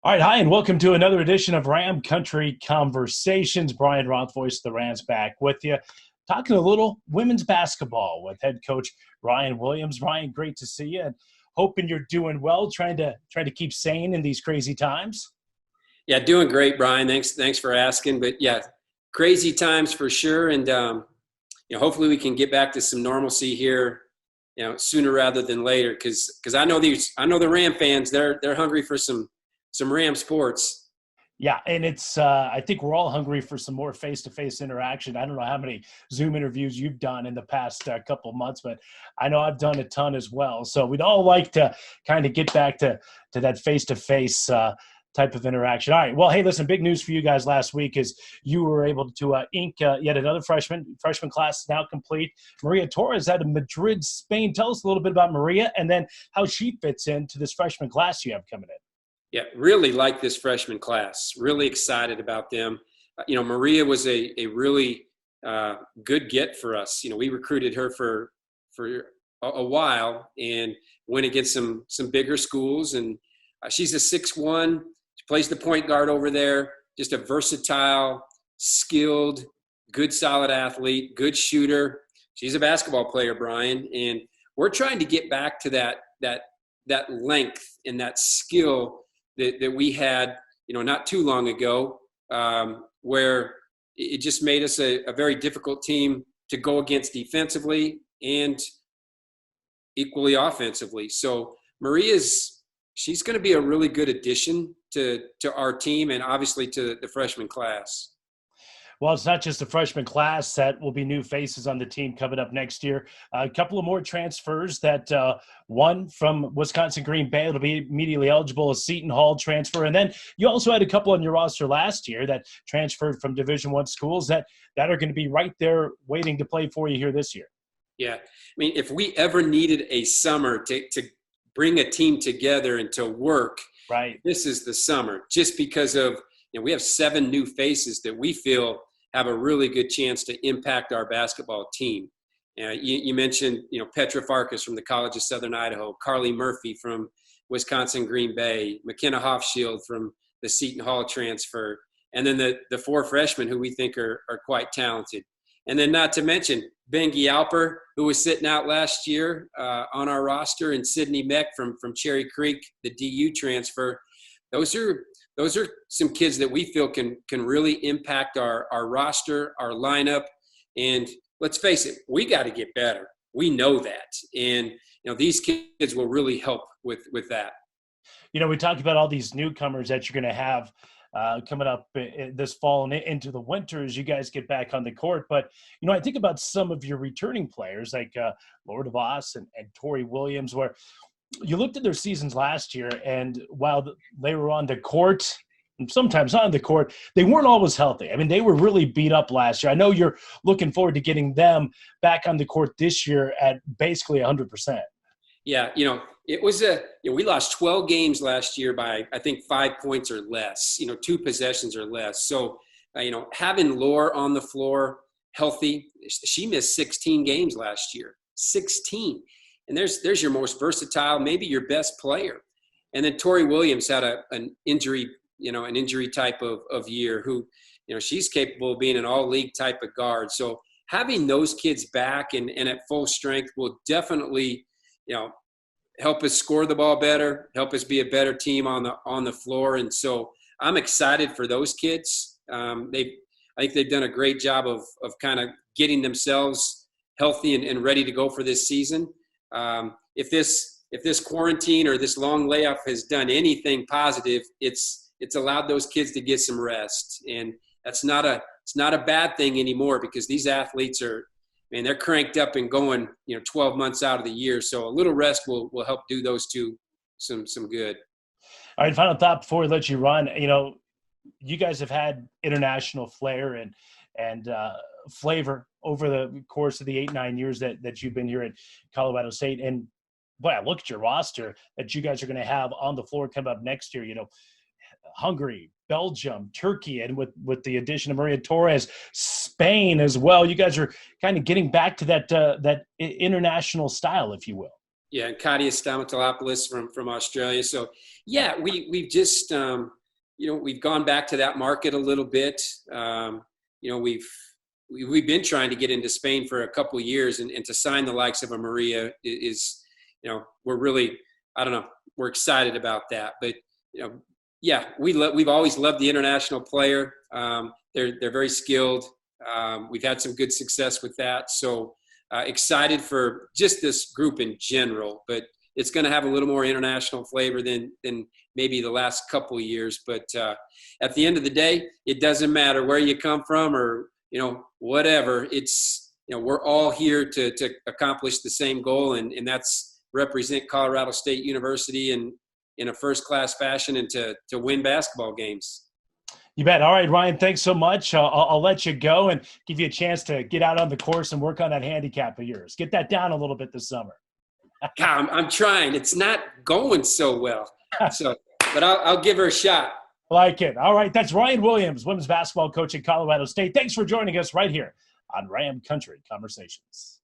All right, hi, and welcome to another edition of Ram Country Conversations. Brian Roth, voice of the Rams, back with you, talking a little women's basketball with head coach Ryun Williams. Ryan, great to see you, and hoping you're doing well. Trying to keep sane in these crazy times. Yeah, doing great, Brian. Thanks for asking. But yeah, crazy times for sure. And hopefully we can get back to some normalcy here, sooner rather than later. Because I know the Ram fans. They're hungry for some Ram sports. Yeah, and it's I think we're all hungry for some more face-to-face interaction. I don't know how many Zoom interviews you've done in the past couple of months, but I know I've done a ton as well. So we'd all like to kind of get back to that face-to-face type of interaction. All right. Well, hey, listen, big news for you guys last week is you were able to ink yet another freshman class is now complete. Maria Torres out of Madrid, Spain. Tell us a little bit about Maria and then how she fits into this freshman class you have coming in. Yeah, really like this freshman class. Really excited about them. Maria was a really good get for us. We recruited her for a while and went against some bigger schools. And she's a 6'1". She plays the point guard over there. Just a versatile, skilled, good, solid athlete, good shooter. She's a basketball player, Brian, and we're trying to get back to that length and that skill that we had, not too long ago, where it just made us a very difficult team to go against defensively and equally offensively. So she's going to be a really good addition to our team and obviously to the freshman class. Well, it's not just the freshman class that will be new faces on the team coming up next year. A couple of more transfers that one from Wisconsin Green Bay will be immediately eligible, a Seton Hall transfer. And then you also had a couple on your roster last year that transferred from Division I schools that are going to be right there waiting to play for you here this year. Yeah. I mean, if we ever needed a summer to bring a team together and to work, right, this is the summer, just because of, we have 7 new faces that we feel have a really good chance to impact our basketball team. You mentioned, Petra Farkas from the College of Southern Idaho, Carly Murphy from Wisconsin Green Bay, McKenna Hofschild from the Seton Hall transfer, and then the 4 freshmen who we think are quite talented. And then not to mention Bengi Alper, who was sitting out last year on our roster, and Sydney Meck from Cherry Creek, the DU transfer. Those are some kids that we feel can really impact our roster, our lineup. And let's face it, we got to get better. We know that. And, these kids will really help with that. We talked about all these newcomers that you're going to have coming up this fall and into the winter as you guys get back on the court. But, I think about some of your returning players like Laura DeVos and Tori Williams, where you looked at their seasons last year, and while they were on the court, and sometimes on the court, they weren't always healthy. I mean, they were really beat up last year. I know you're looking forward to getting them back on the court this year at basically 100%. Yeah, it was we lost 12 games last year by, I think, 5 points or less, 2 possessions or less. So, having Laura on the floor healthy, she missed 16 games last year, 16. And there's your most versatile, maybe your best player. And then Tori Williams had an injury, an injury type of year who, she's capable of being an all-league type of guard. So having those kids back and at full strength will definitely, help us score the ball better, help us be a better team on the floor. And so I'm excited for those kids. I think they've done a great job of kind of getting themselves healthy and ready to go for this season. If this quarantine or this long layoff has done anything positive, it's allowed those kids to get some rest, and it's not a bad thing anymore because these athletes they're cranked up and going 12 months out of the year. So a little rest will help do those two some good. All right, final thought before we let you run. You guys have had international flair and flavor over the course of the 8-9 years that you've been here at Colorado State. And boy, I look at your roster that you guys are going to have on the floor coming up next year. Hungary, Belgium, Turkey, and with the addition of Maria Torres, Spain as well. You guys are kind of getting back to that international style, if you will. Yeah, and Katia Stamatopoulos from Australia. So yeah, we've just we've gone back to that market a little bit. We've been trying to get into Spain for a couple of years, and to sign the likes of a Maria is we're really, I don't know, we're excited about that. But yeah, we've always loved the international player. They're very skilled. We've had some good success with that. So excited for just this group in general, but it's going to have a little more international flavor than maybe the last couple of years. But at the end of the day, it doesn't matter where you come from or whatever. It's we're all here to accomplish the same goal, and that's represent Colorado State University in a first-class fashion and to win basketball games. You bet. All right, Ryan, thanks so much. I'll let you go and give you a chance to get out on the course and work on that handicap of yours. Get that down a little bit this summer. God, I'm trying. It's not going so well. But I'll give her a shot. Like it. All right, that's Ryun Williams, women's basketball coach at Colorado State. Thanks for joining us right here on Ram Country Conversations.